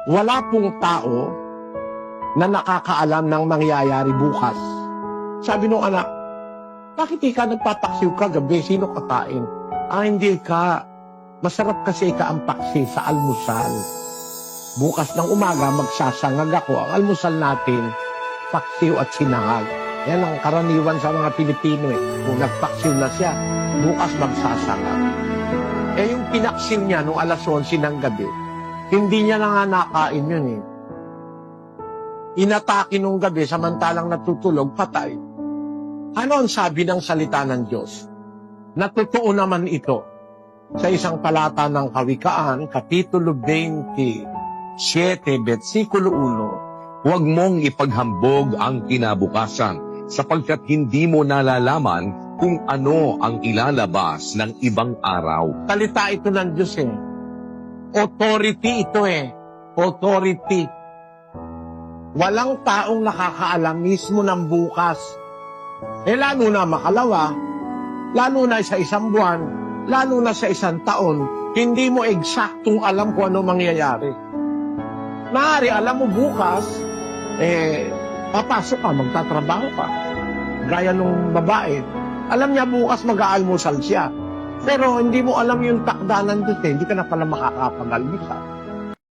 Wala pong tao na nakakaalam ng mangyayari bukas. Sabi nung anak, bakit di ka nagpapaksiw ka gabi? Sino kakain? Hindi ka. Masarap kasi ka ang paksi sa almusal. Bukas ng umaga, magsasangag ako. Ang almusal natin, paksiw at sinangag. Yan ang karaniwan sa mga Pilipino eh. Kung nagpaksiw na siya, bukas magsasangag. Yung pinaksil niya nung alas 11 ng gabi, hindi niya na nga nakain yun eh. Inatake nung gabi, samantalang natutulog, patay. Ano ang sabi ng salita ng Diyos? Natotoo naman ito sa isang talata ng Kawikaan, Kapitulo 27, versikulo 1. Huwag mong ipaghambog ang kinabukasan, sapagkat hindi mo nalalaman kung ano ang ilalabas ng ibang araw. Salita ito ng Diyos eh. Authority ito eh. Authority. Walang taong nakakaalam mismo ng bukas. Lalo na makalawa, lalo na sa isang buwan, lalo na sa isang taon, hindi mo eksaktong alam kung ano mangyayari. Maaari, alam mo bukas, papasok ka, magtatrabaho ka. Gaya nung babae, alam niya bukas mag-aalmusal siya. Pero hindi mo alam yung takdanan doon, hindi ka na pala makakapag-almusal.